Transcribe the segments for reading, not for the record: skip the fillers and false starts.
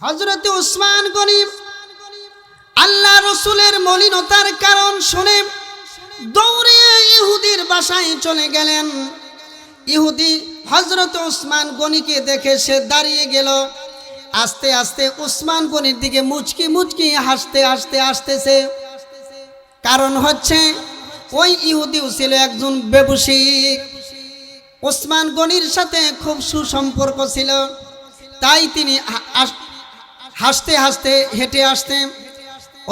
হযরত উসমান গনি আল্লাহ রসুলের মলিনতার কারণ শুনে দৌড়ে ইহুদির বাসায় চলে গেলেন। ইহুদি হযরত উসমান গনিকে দেখে সে দাঁড়িয়ে গেল। আস্তে আস্তে উসমান গনির দিকে মুচকি মুচকি হাসতে হাসতে আসতেছে। কারণ হচ্ছে ওই ইহুদিও ছিল একজন ব্যবসায়িক। উসমান গনির সাথে খুব সুসম্পর্ক ছিল, তাই তিনি হাসতে হাসতে হেঁটে আসতে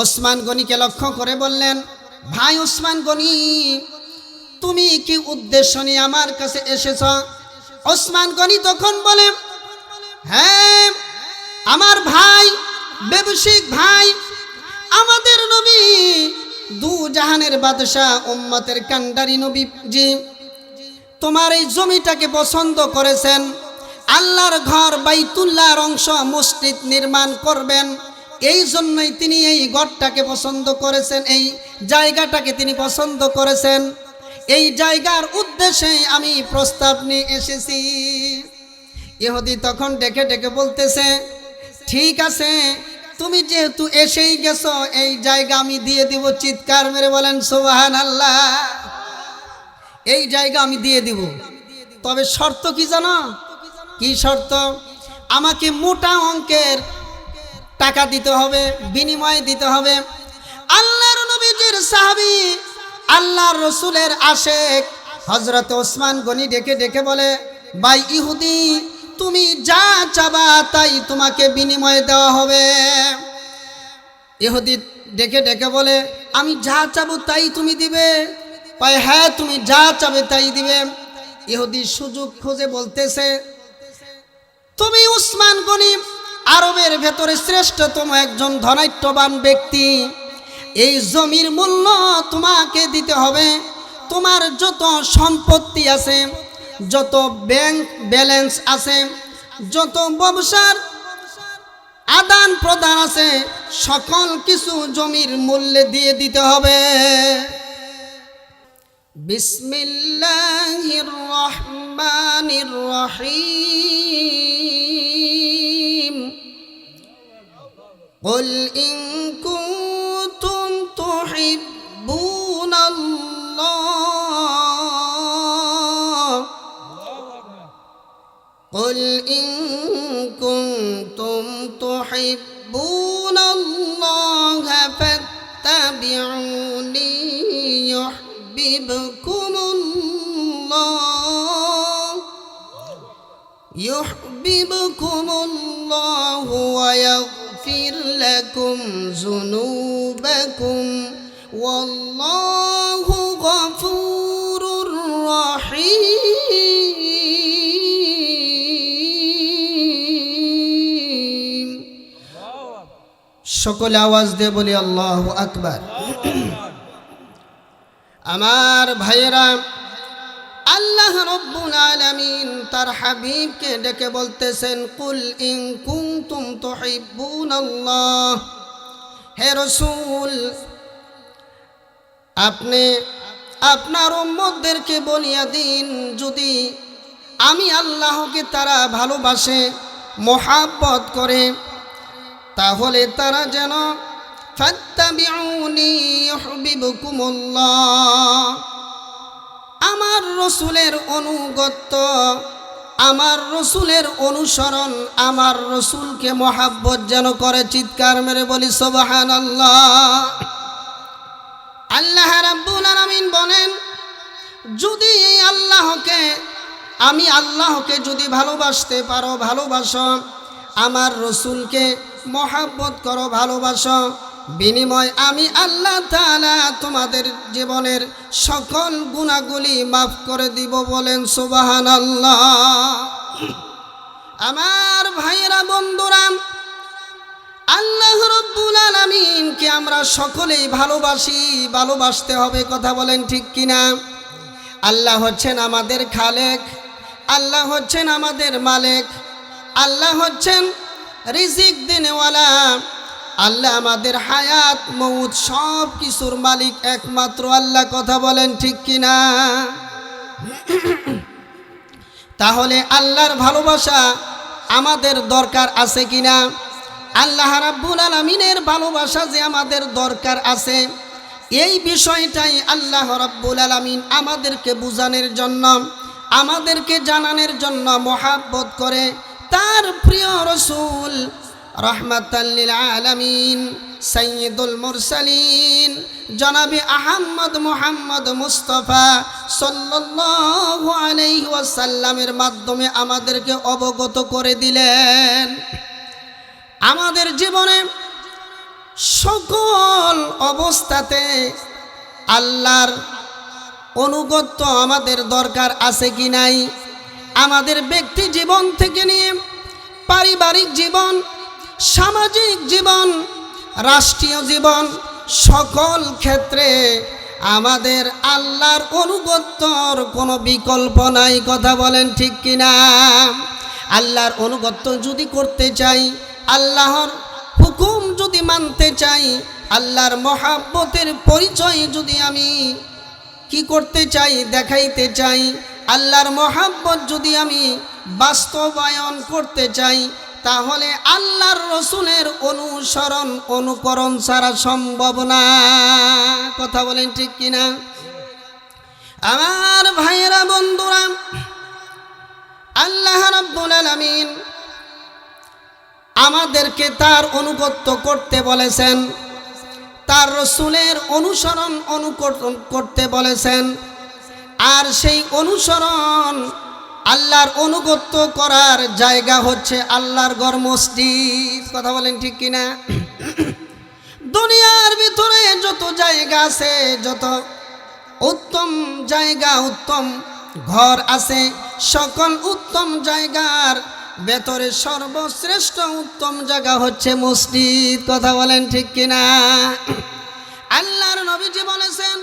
ওসমান গনিকে লক্ষ্য করে বললেন, ভাই উসমান গনি, তুমি কি উদ্দেশ্য নিয়ে আমার কাছে এসেছ? ওসমান গনি তখন বলে, হ্যাঁ আমার ভাই, ব্যবসায়িক ভাই, আমাদের নবী দু জাহানের বাদশাহ উম্মতের কান্ডারি নবীজি তোমার এই জমিটাকে পছন্দ করেছেন। আল্লাহর ঘর বাইতুল্লাহর অংশ মসজিদ নির্মাণ করবেন, এই জন্যই তিনি এই ঘরটাকে পছন্দ করেছেন, এই জায়গাটাকে তিনি পছন্দ করেছেন। এই জায়গার উদ্দেশ্যে আমি প্রস্তাব নিয়ে এসেছি। ইহুদি তখন ডেকে ডেকে বলতেছে, ঠিক আছে, তুমি যেহেতু এসেই গেছো, এই জায়গা আমি দিয়ে দিব। চিৎকার মেরে বলেন সুবহানাল্লাহ। এই জায়গা আমি দিয়ে দিব, তবে শর্ত কি জানো? কি শর্ত? আমাকে মোটা অঙ্কের টাকা দিতে হবে, বিনিময় দিতে হবে। আল্লাহর নবীজির সাহাবী, আল্লাহর রসুলের আশেক হযরত ওসমান গনি ডেকে ডেকে বলে, ভাই ইহুদি, তুমি যা চাবা তাই তোমাকে বিনিময় দেওয়া হবে। ইহুদি ডেকে ডেকে বলে, আমি যা চাবো তাই তুমি দিবে? ভাই হ্যাঁ, তুমি যা চাবে তাই দিবে। ইহুদি সুযোগ খুঁজে বলতেছে, তুমি উসমান গনি আরবের ভেতরে শ্রেষ্ঠতম একজন ধনাঢ্যবান ব্যক্তি, এই জমির মূল্য তোমাকে দিতে হবে। তোমার যত সম্পত্তি আছে, যত ব্যাংক ব্যালেন্স আছে, যত ব্যবসার আদান প্রদান আছে, সকল কিছু জমির মূল্যে দিয়ে দিতে হবে। বিসমিল্লাহির রহমানির রহিম। কুল ইন কুনতুম তুহিব্বুনাল্লাহ, কুল ইন কুনতুম তুহিব্বুনাল্লাহ ফাত্তাবিউনি يحببكم الله ويغفر لكم ذنوبكم والله غفور رحيم। সকলে আওয়াজ দিয়ে বলি আল্লাহু আকবার। আমার ভাইয়েরা, আল্লাহ রব্বুল আলামিন তার হাবিবকে ডেকে বলতেছেন, কুল ইন কুনতুম তুহিব্বুনাল্লাহ, হে রাসূল, আপনি আপনার উম্মতদেরকে বলিয়া দিন, যদি আমি আল্লাহকে তারা ভালোবাসে, মহাব্বত করে, তাহলে তারা যেন ফাত্তাবিউনি ইউহিব্বুকুমুল্লাহ, আমার রসুলের অনুগত্য, আমার রসুলের অনুসরণ, আমার রসুলকে মহাব্বত যেন করে। চিৎকার মেরে বলি সুবহানাল্লাহ। আল্লাহ রাব্বুল আলামিন বলেন, যদি এই আল্লাহকে, আমি আল্লাহকে যদি ভালোবাসতে পারো, ভালোবাসো, আমার রসুলকে মহাব্বত করো, ভালোবাসো, বিনিময় আমি আল্লাহ তাআলা তোমাদের জীবনের সকল গুনাহগুলি মাফ করে দিব। বলেন সুবহানাল্লাহ। আমার ভাইয়েরা, বন্ধুরা, আল্লাহ রাব্বুল আলামিনকে আমরা সকলেই ভালোবাসি, ভালোবাসতে হবে। কথা বলেন ঠিক কিনা? আল্লাহ হচ্ছেন আমাদের খালেক, আল্লাহ হচ্ছেন আমাদের মালিক, আল্লাহ হচ্ছেন রিজিক দেনেওয়ালা, আল্লাহ আমাদের হায়াত মউত সব কিছুর মালিক একমাত্র আল্লাহ। কথা বলেন ঠিক কিনা? তাহলে আল্লাহর ভালোবাসা আমাদের দরকার আছে কিনা? আল্লাহ রাব্বুল আলামিনের ভালোবাসা যে আমাদের দরকার আছে, এই বিষয়টাই আল্লাহ রাব্বুল আলামিন আমাদেরকে বুঝানোর জন্য, আমাদেরকে জানানোর জন্য মহাব্বত করে তার প্রিয় রাসূল রাহমাতাল লিল আলামিন সাইয়্যিদুল মুরসালিন জনাবে আহমদ মুহাম্মদ মুস্তাফা সাল্লাল্লাহু আলাইহি ওয়াসাল্লামের মাধ্যমে আমাদেরকে অবগত করে দিলেন। আমাদের জীবনে সকল অবস্থাতে আল্লাহর অনুগত্য আমাদের দরকার আছে কি নাই? আমাদের ব্যক্তি জীবন থেকে নিয়ে পারিবারিক জীবন, সামাজিক জীবন, রাষ্ট্রীয় জীবন, সকল ক্ষেত্রে আমাদের আল্লাহর অনুগত্যর কোনো বিকল্প নাই। কথা বলেন ঠিক কিনা? আল্লাহর অনুগত্য যদি করতে চাই, আল্লাহর হুকুম যদি মানতে চাই, আল্লাহর মহাব্বতের পরিচয় যদি আমি কি করতে চাই, দেখাইতে চাই, আল্লাহর মহাব্বত যদি আমি বাস্তবায়ন করতে চাই, তাহলে আল্লাহর রসুলের অনুসরণ অনুকরণ ছাড়া সম্ভব না। কথা বলেন ঠিক কিনা? আমার ভাইয়েরা, বন্ধুরা, আল্লাহ রাব্বুল আলামিন আমাদেরকে তার অনুগত্য করতে বলেছেন, তার রসুলের অনুসরণ অনুকরণ করতে বলেছেন। আর সেই অনুসরণ, আল্লাহর অনুগত্য করার জায়গা হচ্ছে আল্লাহর ঘর, মসজিদ। কথা বলেন ঠিক কিনা? দুনিয়ার ভিতরে যত জায়গা আছে, যত উত্তম জায়গা, উত্তম ঘর আছে, সকল উত্তম জায়গার ভেতরে সর্বশ্রেষ্ঠ উত্তম জায়গা হচ্ছে মসজিদ। কথা বলেন ঠিক কিনা? আল্লাহর নবীজি বলেছেন,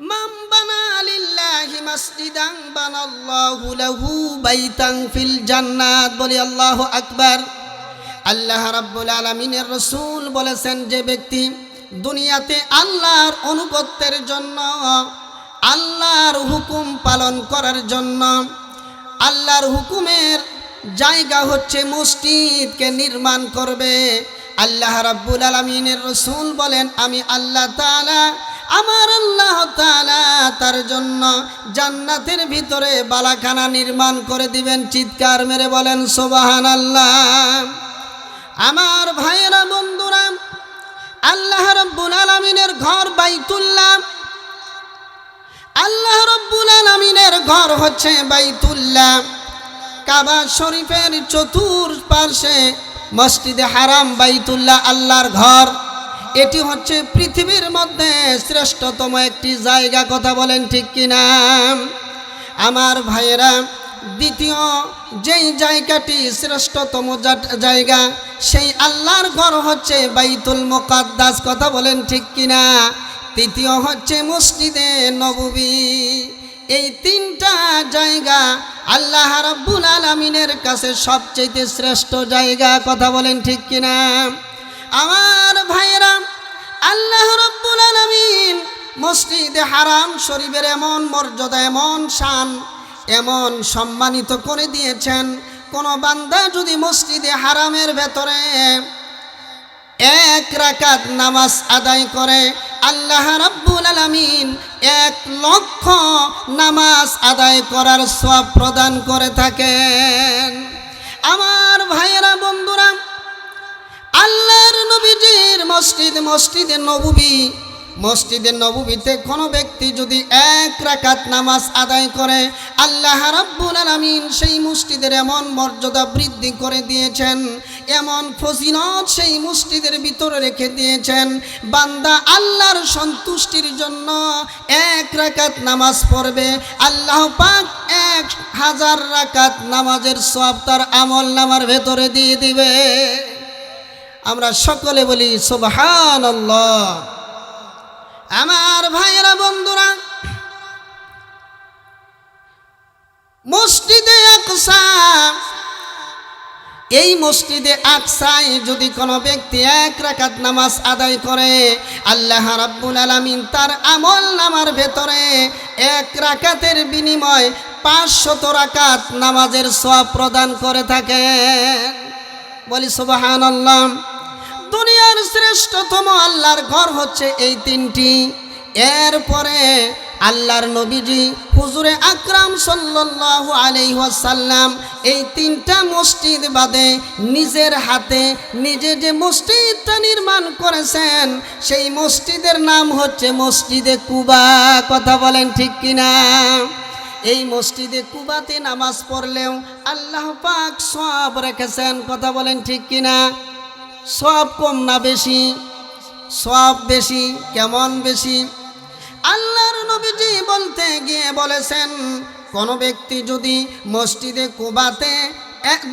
মান বানা লিল্লাহি মাসজিদান বানাল্লাহু লাহু বাইতান ফিল জান্নাত। বলি আল্লাহু আকবার। আল্লাহ রাব্বুল আলামিনের রাসূল বলেছেন, যে ব্যক্তি দুনিয়াতে আল্লাহর অনুগত্যের জন্য, আল্লাহর হুকুম পালন করার জন্য, আল্লাহর হুকুমের জায়গা হচ্ছে মসজিদকে নির্মাণ করবে, আল্লাহ রাব্বুল আলামিনের রাসূল বলেন, আমি আল্লাহ তাআলা, আমার আল্লাহ তাআলা তার জন্য জান্নাতের ভিতরে বালাখানা নির্মাণ করে দিবেন। চিৎকার মেরে বলেন সুবহানাল্লাহ। আমার ভাইয়েরা, বন্ধুরা, আল্লাহ রাব্বুল আলামিনের ঘর বাইতুল্লাহ, আল্লাহ রাব্বুল আলামিনের ঘর হচ্ছে বাইতুল্লাহ। কাবা শরীফের চতুর্পার্শ্বে মসজিদে হারাম, বাইতুল্লাহ আল্লাহর ঘর। এটি হচ্ছে পৃথিবীর মধ্যে শ্রেষ্ঠতম একটি জায়গা। কথা বলেন ঠিক কিনা? আমার ভাইয়েরা, দ্বিতীয় যেই জায়গাটি শ্রেষ্ঠতম জায়গা, সেই আল্লাহর ঘর হচ্ছে বাইতুল মুকাদ্দাস। কথা বলেন ঠিক কিনা? তৃতীয় হচ্ছে মসজিদে নববী। এই তিনটা জায়গা আল্লাহ রাব্বুল আলামিনের কাছে সবচেয়ে শ্রেষ্ঠ জায়গা। কথা বলেন ঠিক কিনা? আমার ভাইয়েরা, আল্লাহ রাব্বুল আলামিন মসজিদে হারাম শরীফের এমন মর্যাদা, এমন শান, এমন সম্মানিত করে দিয়েছেন, কোন বান্দা যদি মসজিদে হারামের ভেতরে এক রাকাত নামাজ আদায় করে, আল্লাহ রাব্বুল আলামিন 1,00,000 নামাজ আদায় করার সওয়াব প্রদান করে থাকেন। আমার ভাইয়েরা, বন্ধুরা, আল্লাহর নবীজির মসজিদ, মসজিদে নববী, মসজিদে নববীতে কোনো ব্যক্তি যদি 1 রাকাত নামাজ আদায় করে, আল্লাহ রাব্বুল আলামিন সেই মসজিদের এমন মর্যাদা বৃদ্ধি করে দিয়েছেন, এমন ফজিলত সেই মসজিদের ভিতরে রেখে দিয়েছেন, বান্দা আল্লাহর সন্তুষ্টির জন্য 1 রাকাত নামাজ পড়বে, আল্লাহ পাক 1000 রাকাত নামাজের সওয়াব তার আমল নামার ভেতরে দিয়ে দিবে। আমরা সকলে বলি সুবহানাল্লাহ। আমার ভাইয়েরা, বন্ধুরা, মসজিদে আকসা, এই মসজিদে আকসায় যদি কোনো ব্যক্তি 1 রাকাত নামাজ আদায় করে, আল্লাহ রাব্বুল আলামিন তার আমল নামার ভেতরে 1 রাকাতের বিনিময় 500 রাকাত নামাজের সওয়াব প্রদান করে থাকেন। বলি সুবহানাল্লাহ। দুনিয়ার শ্রেষ্ঠতম আল্লাহর ঘর হচ্ছে এই তিনটি। এরপরে আল্লাহর নবীজি হুজুরে আকরাম সাল্লাল্লাহু আলাইহি ওয়াসাল্লাম এই তিনটা মসজিদ বাদে নিজের হাতে নিজে যে মসজিদটা নির্মাণ করেছেন সেই মসজিদের নাম হচ্ছে মসজিদে কুবা। কথা বলেন ঠিক কিনা? এই মসজিদে কুবাতে নামাজ পড়লেও আল্লাহ পাক সওয়াব রেখেছেন। কথা বলেন ঠিক কিনা? সওয়াব কম না বেশি? সওয়াব বেশি। কেমন বেশি? আল্লাহর নবীজি বলতে গিয়ে বলেছেন, কোন ব্যক্তি যদি মসজিদে কুবাতে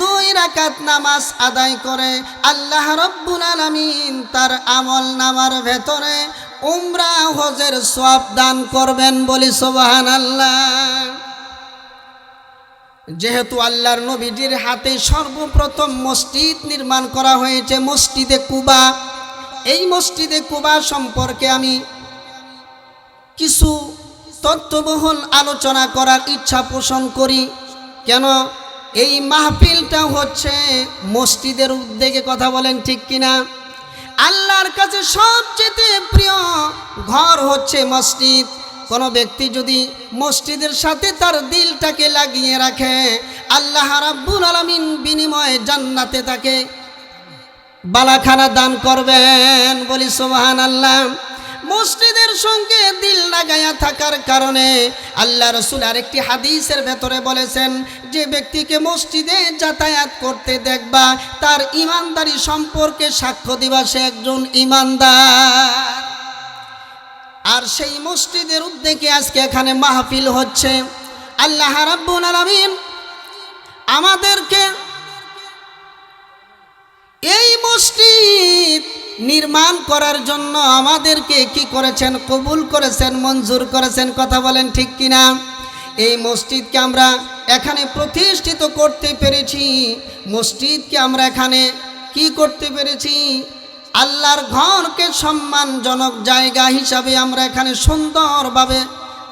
2 রাকাত নামাজ আদায় করে আল্লাহ রাব্বুল আলামিন তার আমল নামার ভেতরে উমরা হজের সওয়াব দান করবেন। বলি সুবহানাল্লাহ। যেহেতু আল্লাহর নবীজির হাতে সর্বপ্রথম মসজিদ নির্মাণ করা হয়েছে মসজিদে কুবা, এই মসজিদে কুবা সম্পর্কে আমি কিছু তথ্যবহুল আলোচনা করার ইচ্ছা পোষণ করি। কেন? এই মাহফিলটা হচ্ছে মসজিদের উদ্যোগে। কথা বলেন ঠিক কিনা? আল্লাহর কাছে সবচেয়ে প্রিয় ঘর হচ্ছে মসজিদ। কোনো ব্যক্তি যদি মসজিদের সাথে তার দিলটাকে লাগিয়ে রাখে আল্লাহ রাব্বুল আলামিন বিনিময়ে জান্নাতে তাকে বালাখানা দান করবেন। বলি সুবহানাল্লাহ। মসজিদের সঙ্গে দিল লাগায়া থাকার কারণে আল্লাহ রাসূল আরেকটি হাদিসের ভেতরে বলেছেন, যে ব্যক্তিকে মসজিদে যাতায়াত করতে দেখবা তার ইমানদারি সম্পর্কে সাক্ষ্য দিবা সে একজন ইমানদার। আর সেই মসজিদের উদ্যোগে আজকে এখানে মাহফিল হচ্ছে। আল্লাহ রাব্বুল আলামিন আমাদেরকে এই মসজিদ নির্মাণ করার জন্য আমাদেরকে কি করেছেন? কবুল করেছেন, মঞ্জুর করেছেন। কথা বলেন ঠিক কিনা? এই মসজিদকে আমরা এখানে প্রতিষ্ঠিত করতে পেরেছি। মসজিদকে আমরা এখানে কি করতে পেরেছি? আল্লাহর ঘরকে সম্মানজনক জায়গা হিসাবে আমরা এখানে সুন্দরভাবে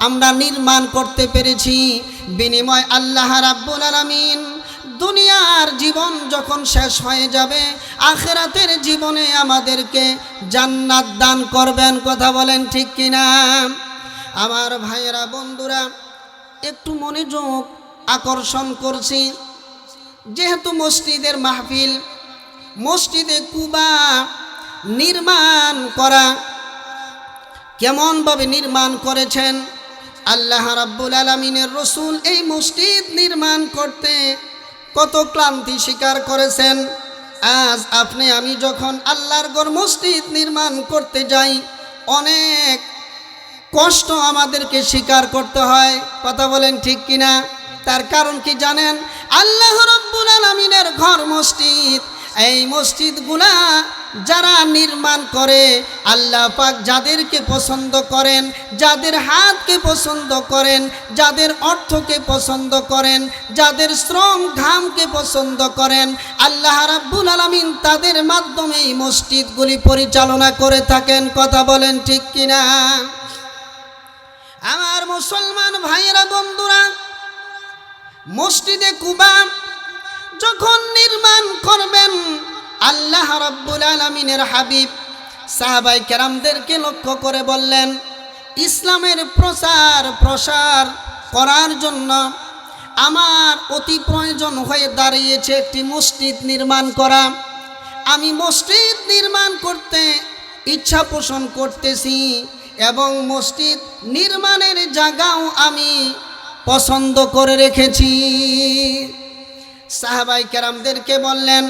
আমরা নির্মাণ করতে পেরেছি। বিনিময় আল্লাহ রাব্বুল আলামিন দুনিয়ার জীবন যখন শেষ হয়ে যাবে আখিরাতের জীবনে আমাদেরকে জান্নাত দান করবেন। কথা বলেন ঠিক কিনা? আমার ভাইয়েরা, বন্ধুরা, একটু মনোযোগ আকর্ষণ করছি। যেহেতু মসজিদের মাহফিল, মসজিদে কুবা নির্মাণ করা, কেমনভাবে নির্মাণ করেছেন আল্লাহ রাব্বুল আলামিনের রাসূল এই মসজিদ নির্মাণ করতে কত ক্লান্তি স্বীকার করেছেন। আজ আপনি আমি যখন আল্লাহর ঘর মসজিদ নির্মাণ করতে যাই অনেক কষ্ট আমাদেরকে স্বীকার করতে হয়। কথা বলেন ঠিক কিনা? তার কারণ কি জানেন? আল্লাহ রাব্বুল আলামিনের ঘর মসজিদ, এই মসজিদগুলা যারা নির্মাণ করে আল্লাহ পাক যাদেরকে পছন্দ করেন, যাদের হাতকে পছন্দ করেন, যাদের অর্থকে পছন্দ করেন, যাদের শ্রম ঘামকে পছন্দ করেন, আল্লাহ রাব্বুল আলামিন তাদের মাধ্যমে এই মসজিদগুলি পরিচালনা করে থাকেন। কথা বলেন ঠিক কিনা? আমার মুসলমান ভাইয়েরা, বন্ধুরা, মসজিদে কুবা যখন নির্মাণ করবেন আল্লাহ রাব্বুল আলামিনের হাবিব সাহাবায়ে কেরামদেরকে লক্ষ্য করে বললেন, ইসলামের প্রসার করার জন্য আমার অতি প্রয়োজন হয়ে দাঁড়িয়েছে একটি মসজিদ নির্মাণ করা। আমি মসজিদ নির্মাণ করতে ইচ্ছা পোষণ করতেছি এবং মসজিদ নির্মাণের জায়গাও আমি পছন্দ করে রেখেছি। সাহাবায়ে কেরামদেরকে বললেন,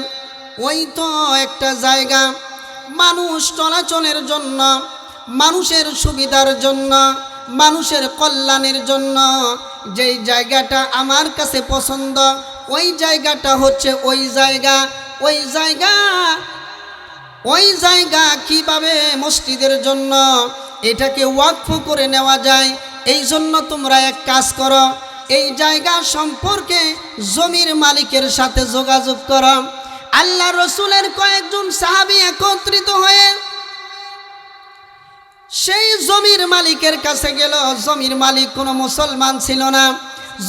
ওই তো একটা জায়গা মানুষ চলাচলের জন্য, মানুষের সুবিধার জন্য, মানুষের কল্যাণের জন্য যেই জায়গাটা আমার কাছে পছন্দ, ওই জায়গাটা হচ্ছে ওই জায়গা কিভাবে মসজিদের জন্য এটাকে ওয়াকফ করে নেওয়া যায়। এই জন্য তোমরা এক কাজ করো, এই জায়গা সম্পর্কে জমির মালিকের সাথে যোগাযোগ করো। আল্লাহ রসুলের কয়েকজন সাহাবী একত্রিত হয়ে সেই জমির মালিকের কাছে গেল। জমির মালিক কোনো মুসলমান ছিল না,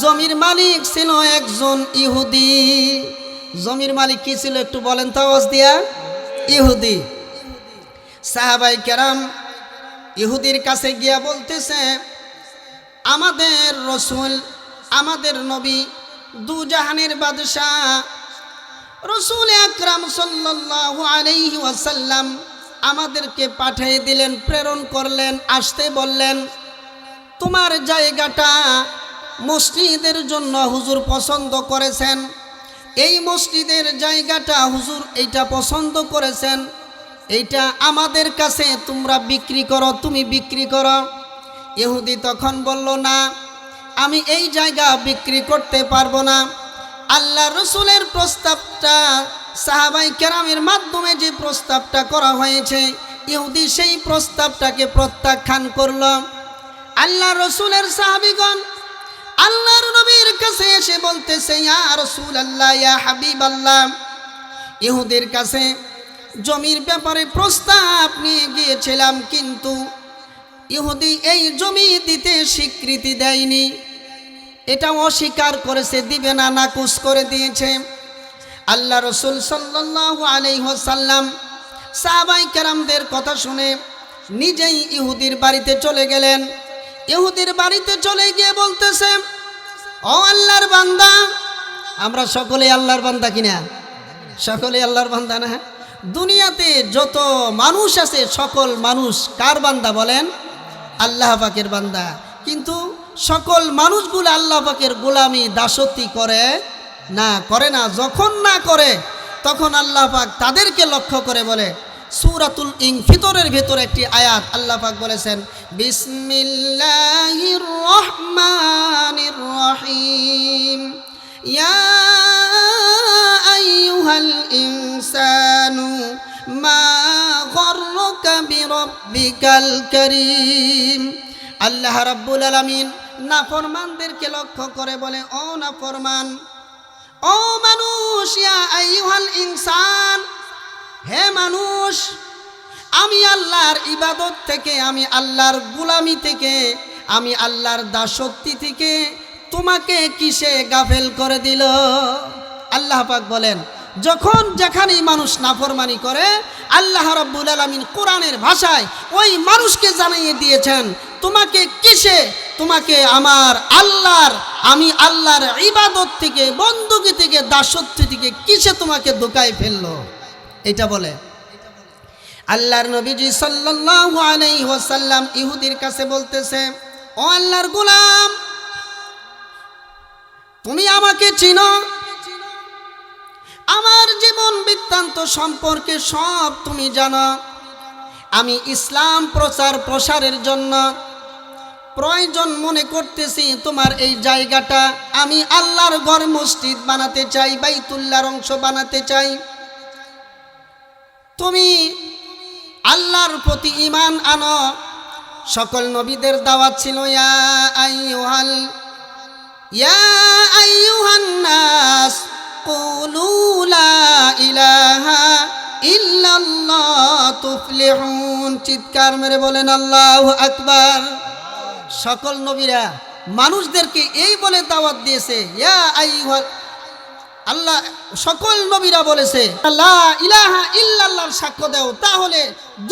জমির মালিক ছিল একজন ইহুদি। জমির মালিক কি ছিল একটু বলেন তো আওয়াজ দিয়া? ইহুদি। সাহাবাই কেরাম ইহুদির কাছে গিয়া বলতেছে, আমাদের রসুল, আমাদের নবী, দু জাহানের বাদশাহ রসুল আকরাম সাল্লাল্লাহু আলাইহি ওয়াসাল্লাম আমাদেরকে পাঠিয়ে দিলেন, প্রেরণ করলেন, আসতে বললেন, তোমার জায়গাটা মসজিদের জন্য হুজুর পছন্দ করেছেন, এই মসজিদের জায়গাটা হুজুর এইটা পছন্দ করেছেন, এইটা আমাদের কাছে তোমরা বিক্রি করো, তুমি বিক্রি করো। ইহুদি তখন বলল, না, আমি এই জায়গা বিক্রি করতে পারবো না। আল্লাহ রসুলের প্রস্তাবটা, সাহাবাই কেরামের মাধ্যমে যে প্রস্তাবটা করা হয়েছে, ইহুদি সেই প্রস্তাবটাকে প্রত্যাখ্যান করল। আল্লাহ রসুলের সাহাবিগণ আল্লাহর নবীর কাছে এসে বলতেছে, ইয়া রাসূলুল্লাহ, ইয়া হাবিবাল্লাহ, ইহুদির কাছে জমির ব্যাপারে প্রস্তাব নিয়ে গিয়েছিলাম, কিন্তু ইহুদি এই জমি দিতে স্বীকৃতি দেয়নি, এটা অস্বীকার করেছে, দিবে না, নাকুশ করে দিয়েছে। আল্লাহ রসুল সাল্লাল্লাহু আলাইহি ওয়াসাল্লাম সাহাবায়ে কেরামদের কথা শুনে নিজেই ইহুদির বাড়িতে চলে গেলেন। ইহুদির বাড়িতে চলে গিয়ে বলতেছে, ও আল্লাহর বান্দা, আমরা সকলে আল্লাহর বান্দা কিনা? সকলে আল্লাহর বান্দা না? দুনিয়াতে যত মানুষ আছে সকল মানুষ কার বান্দা বলেন? আল্লাহ পাকের বান্দা। কিন্তু সকল মানুষগুলো আল্লাহ পাকের গোলামি দাসত্ব করে না। যখন না করে তখন আল্লাহ পাক তাদেরকে লক্ষ্য করে বলে, সূরাতুল ইনফিতরের ভেতর একটি আয়াত আল্লাহ পাক বলেছেন, বিসমিল্লাহির রহমানির রহিম, ইয়া আইয়ুহাল ইনসানু মা গররুকা বিরব্বিকাল কারীম। আল্লাহ রাব্বুল আলামিন নাফরমানদেরকে লক্ষ্য করে বলে, ও নাফরমান, ও মানুষ, ইয়া আইয়ুহাল ইনসান, হে মানুষ, আমি আল্লাহর ইবাদত থেকে, আমি আল্লাহর গোলামি থেকে, আমি আল্লাহর দাসত্ব থেকে তোমাকে কিসে গাফেল করে দিল? আল্লাহ পাক বলেন, যখন যেখানেই মানুষ নাফরমানি করে, আল্লাহ রাব্বুল আলামিন কোরআনের ভাষায় ওই মানুষকে জানিয়ে দিয়েছেন, তোমাকে কিসে, তোমাকে আমার আল্লাহর, আমি আল্লাহর ইবাদত থেকে, বন্দুকি থেকে, দাসত্ব থেকে কিসে তোমাকে ধোকায় ফেললো, এটা বলে। আল্লাহর নবীজি সাল্লাল্লাহু আলাইহি ওয়াসাল্লাম ইহুদির কাছে বলতেছে, ও আল্লাহর গোলাম, তুমি আমাকে চিনো, আমার জীবন বৃত্তান্ত সম্পর্কে সব তুমি জানো। আমি ইসলাম প্রচার প্রসারের জন্য প্রয়োজন মনে করতেছি তোমার এই জায়গাটা আমি আল্লাহর ঘর মসজিদ বানাতে চাই, বাইতুল্লাহর অংশ বানাতে চাই। তুমি আল্লাহর প্রতি ঈমান আনো। সকল নবীদের দাওয়াত ছিল, ইয়া আইয়ুহান নাস কুলু লা ইলাহা ইল্লাল্লাহ তুফলিহুন। চিৎকার মেরে বলেন আল্লাহু আকবার। সকল নবীরা মানুষদেরকে এই বলে দাওয়াত দিয়েছে, ইয়া আইয়ুহাল, আল্লাহ সকল নবীরা বলেছে লা ইলাহা ইল্লাল্লাহর সাক্ষ্য দাও, তাহলে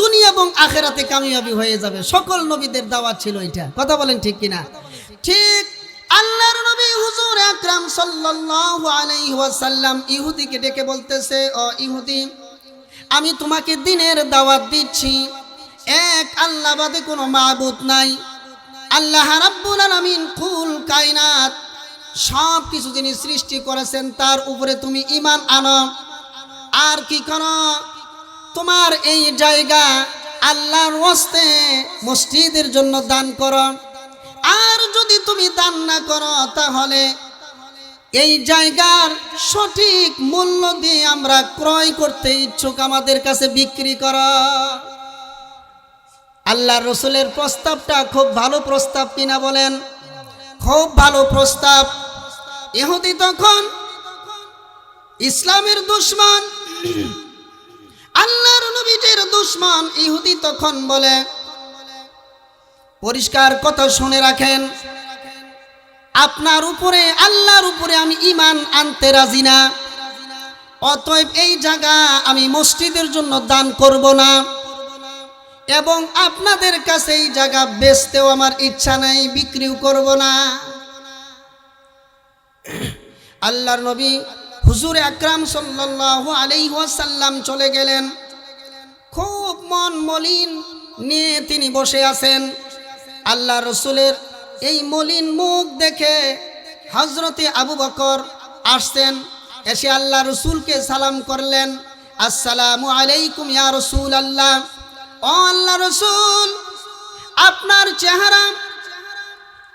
দুনিয়া এবং আখিরাতে কামিয়াবি হয়ে যাবে। সকল নবীদের দাওয়াত ছিল এটা। কথা বলেন ঠিক কিনা? ঠিক আল্লাহর নবী হুজুর আকরাম সাল্লাল্লাহু আলাইহি ওয়াসাল্লাম ইহুদিকে ডেকে বলতেছে, ও ইহুদি, আমি তোমাকে দ্বীনের দাওয়াত দিচ্ছি, এক আল্লাহ বাদে কোনো মাবুদ নাই। আল্লাহ রাব্বুল আলামিন কুল কায়নাত সব কিছু যিনি সৃষ্টি করেছেন তার উপরে তুমি ঈমান আনো। আর কি করো, তোমার এই জায়গা আল্লাহর ওয়াস্তে মসজিদের জন্য দান করো। আর যদি তুমি দান না করো, তাহলে এই জায়গার সঠিক মূল্য দিয়ে আমরা ক্রয় করতে ইচ্ছুক, আমাদের কাছে বিক্রি করো। আল্লাহর রসুলের প্রস্তাবটা খুব ভালো প্রস্তাব কিনা বলেন? খুব ভালো প্রস্তাব। ইহুদি তখন ইসলামের দুশমন, আল্লাহর নবীর দুশমন। ইহুদি তখন বলে, পরিষ্কার কথা শুনে রাখেন, আপনার উপরে, আল্লাহর উপরে আমি ঈমান আনতে রাজি না। অতএব এই জায়গা আমি মসজিদের জন্য দান করব না, এবং আপনাদের কাছে এই জায়গা বেচতেও আমার ইচ্ছা নাই, বিক্রিও করব না। আল্লাহর নবী হুজুর আকরাম সাল্লাল্লাহু আলাইহি ওয়াসাল্লাম চলে গেলেন। খুব মন মলিন নিয়ে তিনি বসে আছেন। আল্লাহ রসুলের এই মলিন মুখ দেখে হযরতে আবু বকর আসছেন, এসে আল্লাহ রসুলকে সালাম করলেন, আসসালামু আলাইকুম ইয়া রাসূলুল্লাহ। ও আল্লাহ রসুল, আপনার চেহারা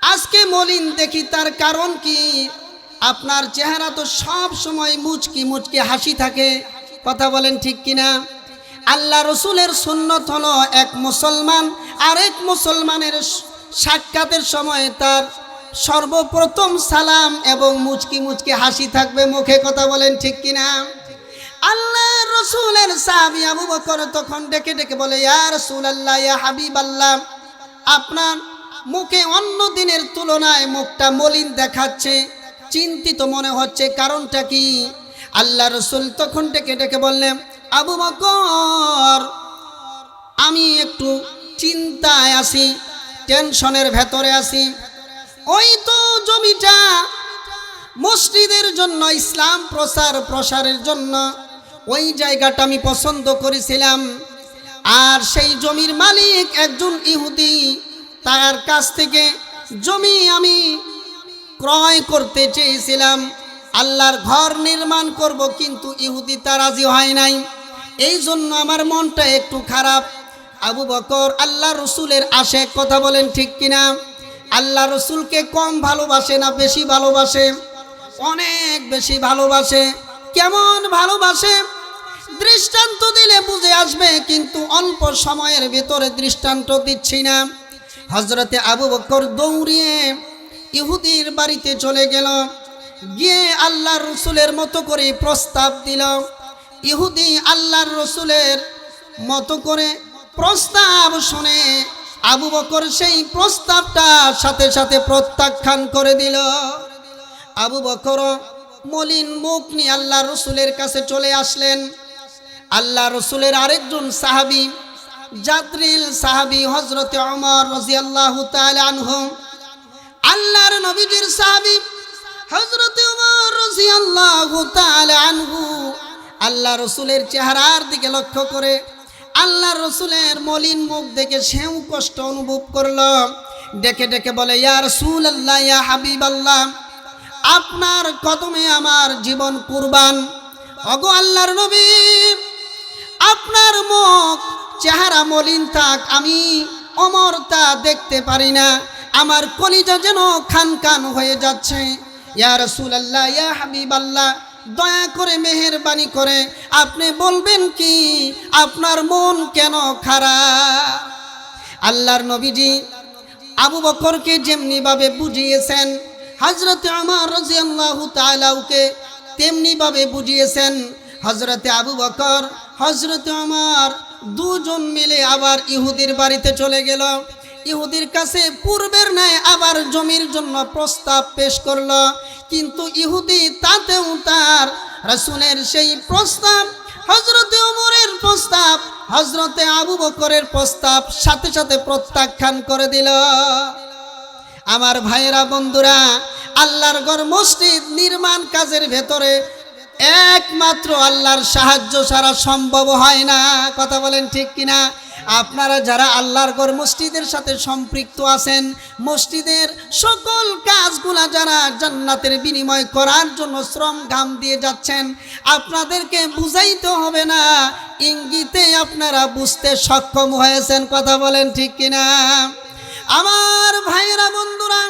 আজকে মলিন দেখি, তার কারণ কি? আপনার চেহারা তো সব সময় মুচকি মুচকি হাসি থাকে, কথা বলেন ঠিক কিনা? আল্লাহ রসুলের সুন্নত হলো এক মুসলমান আরেক মুসলমানের সাক্ষাতের সময় তার সর্বপ্রথম সালাম এবং মুচকি মুচকি হাসি থাকবে মুখে, কথা বলেন ঠিক কিনা? আল্লাহ রসুলের সাহাবী আবু বকর তখন ডেকে ডেকে বলে, ইয়া রাসূলুল্লাহ, ইয়া হাবিবাল্লাহ, আপনার মুখে অন্য দিনের তুলনায় মুখটা মলিন দেখাচ্ছে, চিন্তিত মনে হচ্ছে, কারণটা কি? আল্লাহ রসুল তখন ডেকে ডেকে বললেন, আবু বকর, আমি একটু চিন্তায় আছি, টেনশনের ভেতরে আছি। ওই তো জমিটা মসজিদের জন্য, ইসলাম প্রসারের জন্য ওই জায়গাটা আমি পছন্দ করেছিলাম, আর সেই জমির মালিক একজন ইহুদি, তার কাছ থেকে জমি আমি ক্রয় করতে চেয়েছিলাম, আল্লাহর ঘর নির্মাণ করব, কিন্তু ইহুদি তা রাজি হয় নাই, এই জন্য আমার মনটা একটু খারাপ। আবু বকর আল্লাহ রসুলের আশেক, কথা বলেন ঠিক কিনা? আল্লাহ রসুলকে কম ভালোবাসে না বেশি ভালোবাসে? অনেক বেশি ভালোবাসে। কেমন ভালোবাসে দৃষ্টান্ত দিলে বুঝে আসবে, কিন্তু অল্প সময়ের ভিতরে দৃষ্টান্ত দিচ্ছি না। হযরতে আবু বকর দৌড়িয়ে ইহুদির বাড়িতে চলে গেল, গিয়ে আল্লাহর রসুলের মতো করে প্রস্তাব দিল। ইহুদি আল্লাহর রসুলের মতো করে প্রস্তাব শুনে আবু বকর সেই প্রস্তাবটা সাথে সাথে প্রত্যাখ্যান করে দিল। আবু বকর মলিন মুখ নিয়ে আল্লাহ রসুলের কাছে চলে আসলেন। আল্লাহ রসুলের আরেকজন সাহাবী, জাদ্রিল সাহাবী হযরতে ওমর রাদিয়াল্লাহু তাআলা আনহু, আল্লাহর নবীজির সাহাবী হযরতে ওমর রাদিয়াল্লাহু তাআলা আনহু আল্লাহ রসুলের চেহারার দিকে লক্ষ্য করে আল্লাহ রসুলের মলিন মুখ দেখে সেও কষ্ট অনুভব করল। ডেকে ডেকে বলে, ইয়া রাসূলুল্লাহ, ইয়া হাবিবাল্লাহ, আপনার কদমে আমার জীবন কুরবান। ওগো আল্লাহর নবী, আপনার মুখ চেহারা মলিন থাক, আমি ওমর তা দেখতে পারি না, আমার কলিজা যেন খান খান হয়ে যাচ্ছে। ইয়া রাসূলুল্লাহ, ইয়া হাবিবাল্লাহ, দয়া করে মেহেরবানি করে আপনি বলবেন কি আপনার মন কেন খারাপ? আল্লাহর নবীজি আবু বকরকে যেমনি ভাবে বুঝিয়েছেন, হযরতে ওমর রাদিয়াল্লাহু তাআলাকে তেমনি ভাবে বুঝিয়েছেন। হযরতে আবু বকর হযরতে ওমর দুজন মিলে আবার ইহুদির বাড়িতে চলে গেল। ইহুদির কাছে পূর্বের ন্যায় আবার জমির জন্য প্রস্তাব পেশ করল, কিন্তু ইহুদি তাতেও তার রাসূলের সেই প্রস্তাব, হযরতে ওমরের প্রস্তাব, হযরতে আবু বকরের প্রস্তাব সাথে সাথে প্রত্যাখ্যান করে দিল। আমার ভাইয়েরা, বন্ধুরা, আল্লাহর ঘর মসজিদ নির্মাণ কাজের ভেতরে একমাত্র আল্লাহর সাহায্য ছাড়া সম্ভব হয় না, কথা বলেন ঠিক কিনা? আপনারা যারা আল্লাহর ঘর মসজিদের সাথে সম্পৃক্ত আছেন, মসজিদের সকল কাজগুলা যারা জান্নাতের বিনিময় করার জন্য শ্রম ঘাম দিয়ে যাচ্ছেন, আপনাদেরকে বুঝাইতে হবে না, ইঙ্গিতে আপনারা বুঝতে সক্ষম হয়েছেন, কথা বলেন ঠিক কিনা? আমার ভাইয়েরা, বন্ধুরা,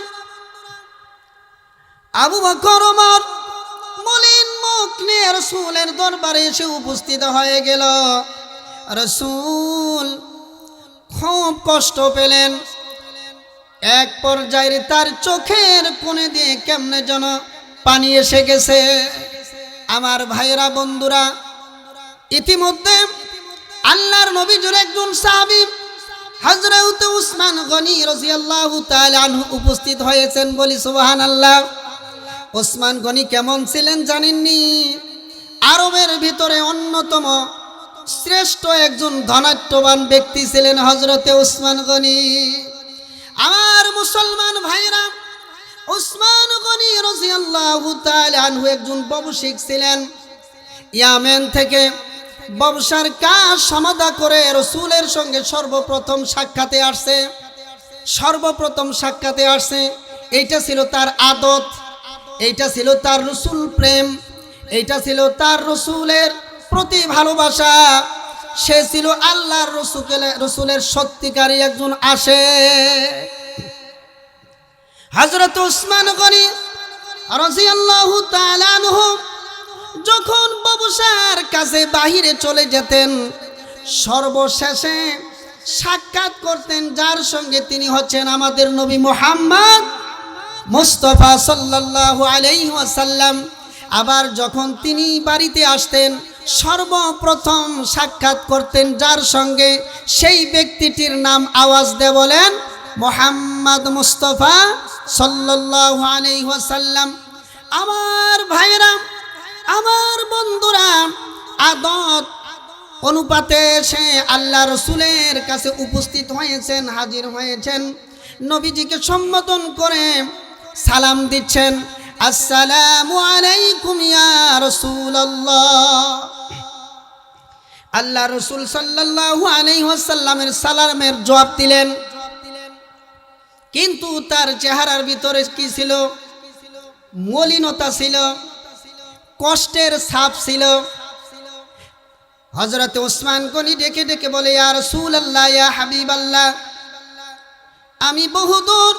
আবু বকর ওমর মলিন মুখ নিয়ে রাসূলের দরবারে এসে উপস্থিত হয়ে গেল। রাসূল খুব কষ্ট পেলেন। এক পর্যায়ে তার চোখের কোণে দিয়ে কেমনে যেন পানি এসে গেছে। আমার ভাইয়েরা, বন্ধুরা, ইতিমধ্যে আল্লাহর নবীর একজন সাহাবী হযরত উসমান গনি রাদিয়াল্লাহু তাআলা আনহু উপস্থিত হয়েছেন, বলি সুবহানাল্লাহ। উসমান গনি কেমন ছিলেন জানেননি? আরবের ভিতরে অন্যতম শ্রেষ্ঠ একজন ধনাঢ্যবান ব্যক্তি ছিলেন হযরতে উসমান গনি। আমার মুসলমান ভাইরা, উসমান গনি রাদিয়াল্লাহু তাআলা আনহু একজন ব্যবসায়িক ছিলেন। ইয়ামেন থেকে ব্যবসার কাজ সমাধা করে রাসূলের সঙ্গে সর্বপ্রথম সাক্ষাতে আসছে। এইটা ছিল তার আদত, এইটা ছিল তার রাসূল প্রেম, এইটা ছিল তার রাসূলের প্রতি ভালোবাসা। সে ছিল আল্লাহর রাসূলের সত্যিকারী একজন আশিক। হযরত উসমান গনি রাদিয়াল্লাহু তাআলা আনহু যখন ব্যবসার কাজে বাহিরে চলে যেতেন, সর্বশেষে সাক্ষাৎ করতেন যার সঙ্গে, তিনি হচ্ছেন আমাদের নবী মুহাম্মদ মুস্তাফা সাল্লাল্লাহু আলাইহি ওয়াসাল্লাম। আবার যখন তিনি বাড়িতে আসতেন, সর্বপ্রথম সাক্ষাৎ করতেন যার সঙ্গে, সেই ব্যক্তিটির নাম আওয়াজ দিয়ে বলেন মুহাম্মদ মুস্তাফা সাল্লাল্লাহু আলাইহি ওয়াসাল্লাম। আমার ভাইরা, আমার বন্ধুরা, আদত অনুপাতে সে আল্লাহ রসুলের কাছে উপস্থিত হয়েছেন, হাজির হয়েছেন। নবীজিকে সম্বোধন করে সালাম দিচ্ছেন, আসসালামু আলাইকুম ইয়া রাসূলুল্লাহ। আল্লাহ রসুল সাল্লাল্লাহু আলাইহি ওয়াসাল্লামের সালামের জবাব দিলেন, কিন্তু তার চেহারার ভিতরে কি ছিল? মলিনতা ছিল, কষ্টের ছাপ ছিল। হযরত উসমান গনি ডেকে ডেকে বলে, ইয়া রাসূলুল্লাহ, ইয়া হাবিবাল্লাহ, আমি বহুদূর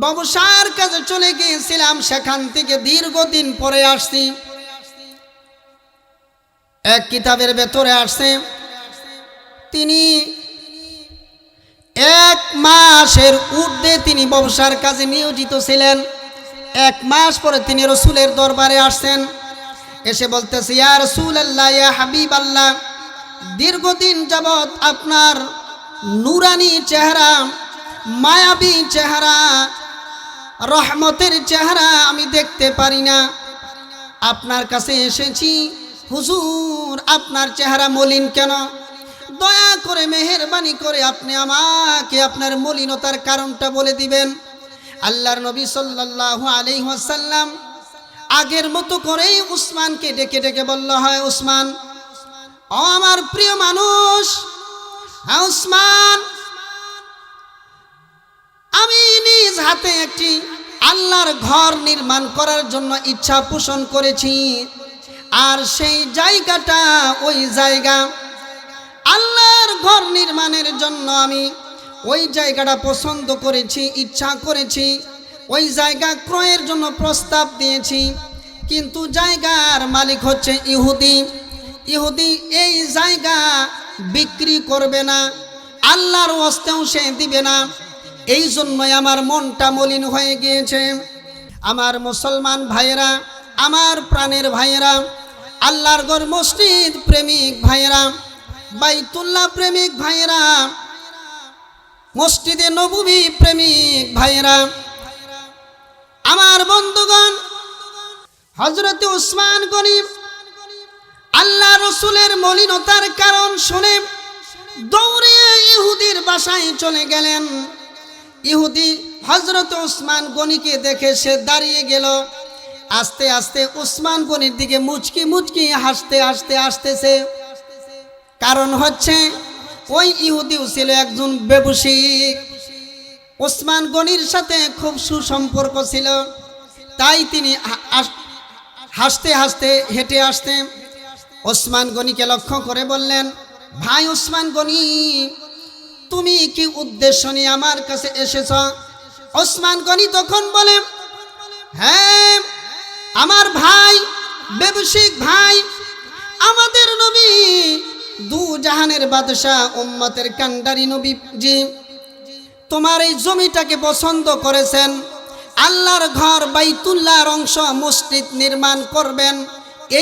ব্যবসার কাজে চলে গিয়েছিলাম, সেখান থেকে দীর্ঘদিন পরে আসছি। এক কিতাবের ভেতরে আসছে তিনি 1 মাসের ঊর্ধ্বে তিনি ব্যবসার কাজে নিয়োজিত ছিলেন। 1 মাস পরে তিনি রসুলের দরবারে আসছেন, এসে বলতেছে, ইয়া রাসূলুল্লাহ, ইয়া হাবিবাল্লাহ, দীর্ঘদিন যাবৎ আপনার নুরানি চেহারা, মায়াবী চেহারা, রহমতের চেহারা আমি দেখতে পারি না। আপনার কাছে এসেছি, হুজুর আপনার চেহারা মলিন কেন? দয়া করে মেহেরবানি করে আপনি আমাকে আপনার মলিনতার কারণটা বলে দিবেন। আল্লাহর নবী সাল্লাল্লাহু আলাইহি ওয়াসাল্লাম আগের মতো করেই উসমানকে ডেকে ডেকে বলল, হয় উসমান, ও আমার প্রিয় মানুষ, হ্যাঁ উসমান, আমি নিজ হাতে একটি আল্লাহর ঘর নির্মাণ করার জন্য ইচ্ছা পোষণ করেছি। আর সেই জায়গাটা, ওই জায়গা আল্লাহর ঘর নির্মাণের জন্য আমি ওই জায়গাটা পছন্দ করেছি, ইচ্ছা করেছি, ওই জায়গা ক্রয়ের জন্য প্রস্তাব দিয়েছি। কিন্তু জায়গার মালিক হচ্ছে ইহুদি। ইহুদি এই জায়গা বিক্রি করবে না, আল্লাহর ওয়াস্তেও সে দিবে না। এই জন্যই আমার মনটা মলিন হয়ে গিয়েছে। আমার মুসলমান ভাইয়েরা, আমার প্রাণের ভাইয়েরা, আল্লাহর ঘর মসজিদ প্রেমিক ভাইয়েরা, বাইতুল্লাহ প্রেমিক ভাইয়েরা, মসজিদে নববী প্রেমিক ভাইয়েরা, আমার বন্ধুগণ, হযরত উসমান গনি আল্লাহ রসুলের মলিনতার কারণ শুনে দৌড়ে ইহুদির বাসায় চলে গেলেন। ইহুদি হযরত উসমান গনিকে দেখে সে দাঁড়িয়ে গেল। আস্তে আস্তে উসমান গনির দিকে মুচকি মুচকি হাসতেছে। কারণ হচ্ছে ওই ইহুদিও ছিল একজন ব্যবসায়িক, উসমান গনির সাথে খুব সুসম্পর্ক ছিল। তাই তিনি হাসতে হাসতে হেঁটে আসতেন। উসমান গনিকে লক্ষ্য করে বললেন, ভাই উসমান গনি, তুমি কি উদ্দেশ্য নিয়ে আমার কাছে এসেছ? উসমান গনি তখন বলে, হ্যাঁ আমার ভাই, ব্যবসায়িক ভাই, আমাদের নবী দু জাহানের বাদশাহ, উম্মতের কান্ডারি নবীজি তোমার এই জমিটাকে পছন্দ করেছেন। আল্লাহর ঘর বাইতুল্লাহর অংশ মসজিদ নির্মাণ করবেন,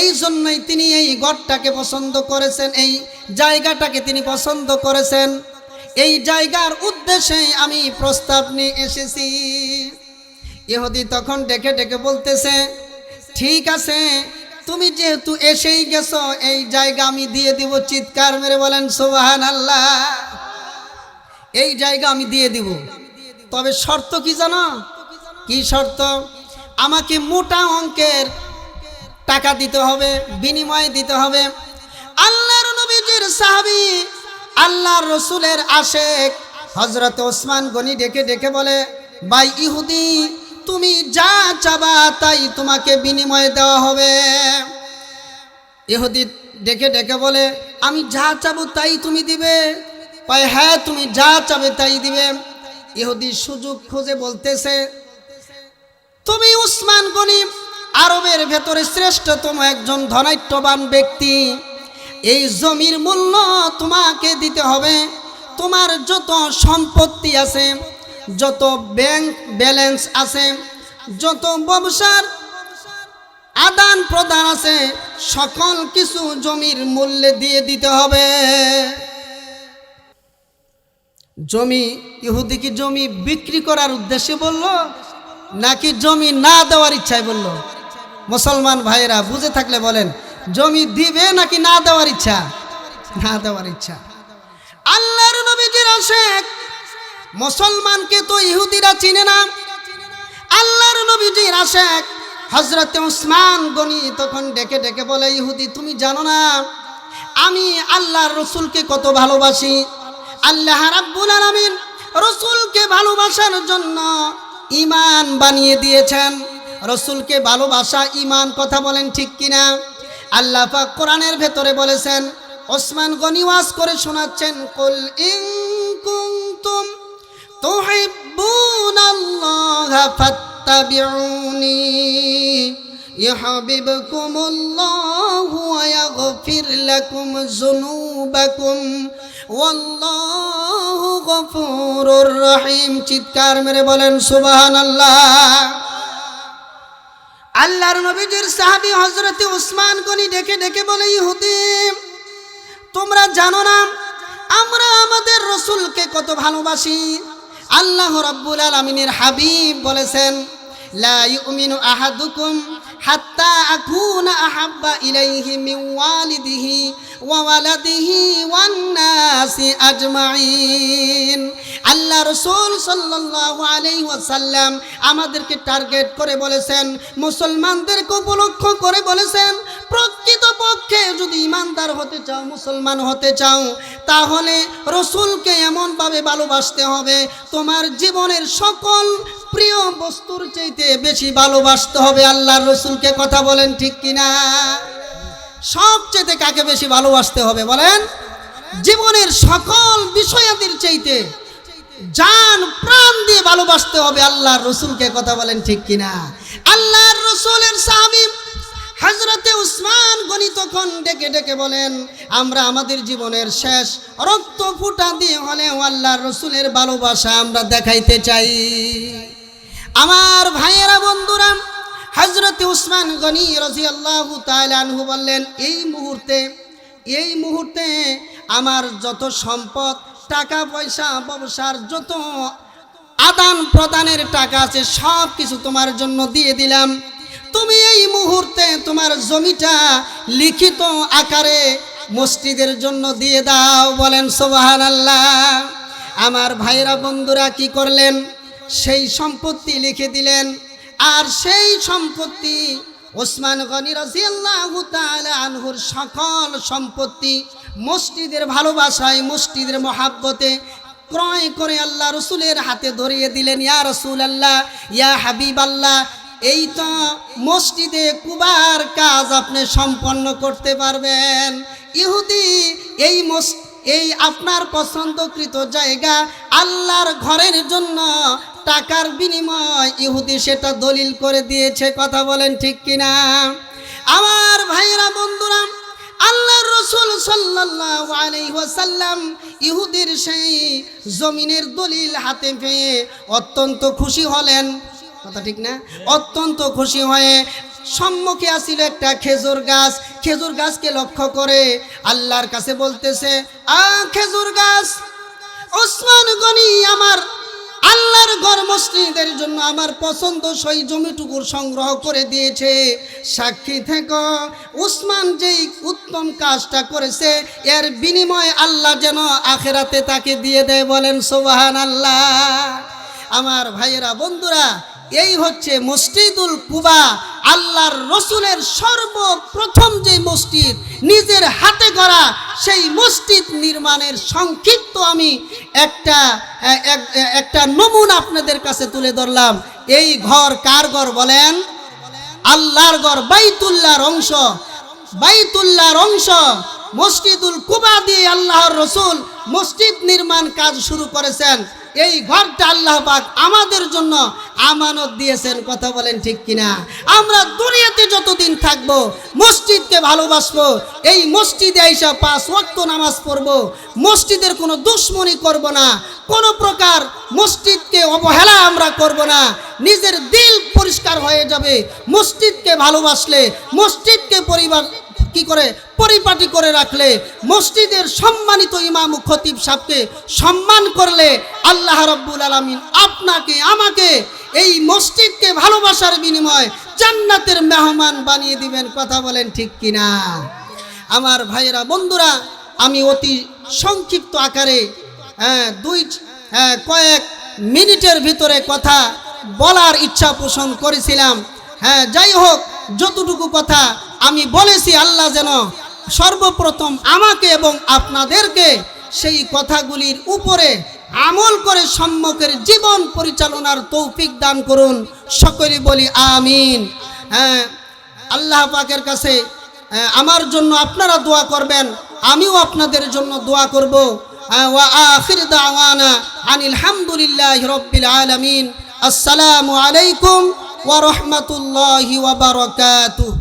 এই জন্যই তিনি এই ঘরটাকে পছন্দ করেছেন, এই জায়গাটাকে তিনি পছন্দ করেছেন। এই জায়গার উদ্দেশ্যে আমি প্রস্তাব নিয়ে এসেছি। ইহুদি তখন ডেকে ডেকে বলতেছে, ঠিক আছে, তুমি যেহেতু এসেই গেছো, এই জায়গা আমি দিয়ে দিব। চিৎকার মেরে বলেন সুবহানাল্লাহ। এই জায়গা আমি দিয়ে দিব, তবে শর্ত কি জানো? কি শর্ত? আমাকে মোটা অঙ্কের টাকা দিতে হবে, বিনিময় দিতে হবে। আল্লাহর নবীজির সাহাবী, আল্লাহর রসুলের আশেক হযরত ওসমান গনি ডেকে ডেকে বলে, ভাই ইহুদি, তুমি যা চাবা তাই তোমাকে বিনিময়ে দেওয়া হবে। ইহুদি ডেকে ডেকে বলে, আমি যা চাবো তাই তুমি দিবে? ভাই হ্যাঁ, তুমি যা চাবে তাই দিবে। ইহুদি সুযোগ খুঁজে বলতেছে, তুমি ওসমান গনি আরবের ভেতরে শ্রেষ্ঠতম একজন ধনাঢ্যবান ব্যক্তি, এই জমির মূল্য তোমাকে দিতে হবে। তোমার যত সম্পত্তি আছে, যত ব্যাংক ব্যালেন্স আছে, যত ব্যবসার আদান প্রদান আছে, সকল কিছু জমির মূল্যে দিয়ে দিতে হবে। জমি, ইহুদি কি জমি বিক্রি করার উদ্দেশ্যে বলল, নাকি জমি না দেওয়ার ইচ্ছায় বলল? মুসলমান ভাইয়েরা বুঝে থাকলে বলেন, জমি দিবে নাকি না দেওয়ার ইচ্ছা? না দেওয়ার ইচ্ছা। আল্লাহর নবীজির আশেক মুসলমানকে তো ইহুদিরা চিনে না। আল্লাহর নবীজির আশেক হযরত ওসমান গনি তখন ডেকে ডেকে বলে, ইহুদি, তুমি জানো না আমি আল্লাহর রসুলকে কত ভালোবাসি? আল্লাহ রাব্বুল আলামিন রসুলকে ভালোবাসার জন্য ঈমান বানিয়ে দিয়েছেন। রসুলকে ভালোবাসা ঈমান, কথা বলেন ঠিক কিনা? আল্লাহ পাক কোরআনের ভেতরে বলেছেন, ওসমান গনি ওয়াজ করে শোনাচ্ছেন, কুল ইন কুনতুম তুহিব্বুনাল্লাহা ফাত্তাবিউনি ইউহিব্বুকুমুল্লাহু ওয়া ইয়াগফির লাকুম যুনুবাকুম ওয়াল্লাহু গফুরুর রহিম। চিৎকার মেরে বলেন সুবহানাল্লাহ। আল্লাহর নবীজির সাহাবী হযরত ওসমান গনি ডেকে ডেকে বলে, ইহুদি, তোমরা জানো না আমরা আমাদের রসুলকে কত ভালোবাসি? আল্লাহ রাব্বুল আলামিনের হাবিব বলেছেন, লা ইউমিনু আহাদুকুম হাত্তা আকুনা আহাব্বা ইলাইহি মিন ওয়ালিদিহি ওয়া ওয়ালাদিহি ওয়ান নাসি আজমাইন। আল্লাহ রাসূল সাল্লাল্লাহু আলাইহি ওয়াসাল্লাম আমাদেরকে টার্গেট করে বলেছেন, মুসলমানদেরকে উপলক্ষ করে বলেছেন, প্রকৃতপক্ষে যদি ইমানদার হতে চাও, মুসলমান হতে চাও, তাহলে রসুলকে এমনভাবে ভালোবাসতে হবে, তোমার জীবনের সকল প্রিয় বস্তুর চাইতে বেশি ভালোবাসতে হবে আল্লাহর রসুলকে। কথা বলেন ঠিক কিনা? সবচেয়ে কাকে বেশি ভালোবাসতে হবে বলেন? জীবনের সকল বিষয়াদির চাইতে জান প্রাণ দিয়ে ভালোবাসতে হবে আল্লাহর রসুলকে। কথা বলেন ঠিক কিনা? আল্লাহর রসুলের সাহাবী হযরতে ওসমান গনি তখন ডেকে ডেকে বলেন, আমরা আমাদের জীবনের শেষ রক্ত ফুটা দিয়ে হলেও আল্লাহর রসুলের ভালোবাসা আমরা দেখাইতে চাই। আমার ভাইয়েরা, বন্ধুরা, হযরতে ওসমান গনি রাদিয়াল্লাহু তাআলা আনহু বললেন, এই মুহূর্তে আমার যত সম্পদ, টাকা পয়সা, ব্যবসার যত আদান প্রদানের টাকা আছে সব কিছু তোমার জন্য দিয়ে দিলাম। তুমি এই মুহূর্তে তোমার জমিটা লিখিত আকারে মসজিদের জন্য দিয়ে দাও। বলেন সুবহানাল্লাহ। আমার ভাইরা, বন্ধুরা কি করলেন? সেই সম্পত্তি লিখে দিলেন। আর সেই সম্পত্তি ওসমান গনি রাদিয়াল্লাহু তাআলা আনহুর সকল সম্পত্তি মসজিদের ভালোবাসায়, মসজিদের মহাব্বতে ক্রয় করে আল্লাহ রসুলের হাতে ধরিয়ে দিলেন। ইয়া রাসূলুল্লাহ, ইয়া হাবিবাল্লাহ, এই তো মসজিদে কুবার কাজ আপনি সম্পন্ন করতে পারবেন। ইহুদি, এই আপনার পছন্দকৃত জায়গা আল্লাহর ঘরের জন্য টাকার বিনিময় ইহুদি সেটা দলিল করে দিয়েছে। কথা বলেন ঠিক কিনা? আমার ভাইরা, বন্ধুরা, আল্লাহর রাসূল সাল্লাল্লাহু আলাইহি ওয়াসাল্লাম ইহুদির সেই জমিনের দলিল হাতে পেয়ে অত্যন্ত খুশি হলেন। কথা ঠিক না? অত্যন্ত খুশি হয়ে সম্মুখে আসিল একটা খেজুর গাছ। খেজুর গাছকে লক্ষ্য করে আল্লাহর কাছে বলতেছে, খেজুর গাছ, ওসমান গনি আমার আল্লাহর ঘর মসজিদের জন্য আমার পছন্দসই জমিটুকুর সংগ্রহ করে দিয়েছে। সাক্ষী থেকো, উসমান যেই উত্তম কাজটা করেছে এর বিনিময়ে আল্লাহ যেন আখিরাতে তাকে দিয়ে দেয়। বলেন সুবহানাল্লাহ। আমার ভাইয়েরা, বন্ধুরা, এই হচ্ছে মসজিদুল কুবা, আল্লাহর রসুলের সর্বপ্রথম যে মসজিদ, নিজের হাতে গড়া সেই মসজিদ নির্মাণের সংক্ষিপ্ত আমি একটা নমুনা আপনাদের কাছে তুলে ধরলাম। এই ঘর কার ঘর বলেন? আল্লাহর ঘর, বাইতুল্লাহর অংশ। বাইতুল্লাহর অংশ মসজিদুল কুবা দিয়ে আল্লাহর রসুল মসজিদ নির্মাণ কাজ শুরু করেছেন। এই ঘরটা আল্লাহ পাক আমাদের জন্য আমানত দিয়েছেন। কথা বলেন ঠিক কিনা? আমরা দুনিয়াতে যতদিন থাকবো মসজিদকে ভালোবাসবো, এই মসজিদে আইসা 5 ওয়াক্ত নামাজ পড়বো, মসজিদের কোনো দুশ্মনী করব না, কোনো প্রকার মসজিদকে অবহেলা আমরা করব না। নিজের দিল পরিষ্কার হয়ে যাবে মসজিদকে ভালোবাসলে, মসজিদকে পরিপাটি করে রাখলে, মসজিদের সম্মানিত ইমাম ও খতিব সাহেবকে সম্মান করলে আল্লাহ রাব্বুল আলামিন আপনাকে আমাকে এই মসজিদকে ভালোবাসার বিনিময়ে জান্নাতের মেহমান বানিয়ে দিবেন। কথা বলেন ঠিক কিনা? আমার ভাইয়েরা, বন্ধুরা, আমি অতি সংক্ষিপ্ত আকারে কয়েক মিনিটের ভিতরে কথা বলার ইচ্ছা পোষণ করেছিলাম। যাই হোক, যতটুকু কথা আমি বলেছি আল্লাহ যেন সর্বপ্রথম আমাকে এবং আপনাদেরকে সেই কথাগুলির উপরে আমল করে সম্মুখের জীবন পরিচালনার তৌফিক দান করুন। সকলে বলি আমিন। আল্লাহ পাকের কাছে আমার জন্য আপনারা দোয়া করবেন, আমিও আপনাদের জন্য দোয়া করব। ওয়া আখির দাওয়ানা আনিল হামদুলিল্লাহি রাব্বিল আলামিন। আসসালামু আলাইকুম ওয়া রাহমাতুল্লাহি ওয়া বারাকাতুহু।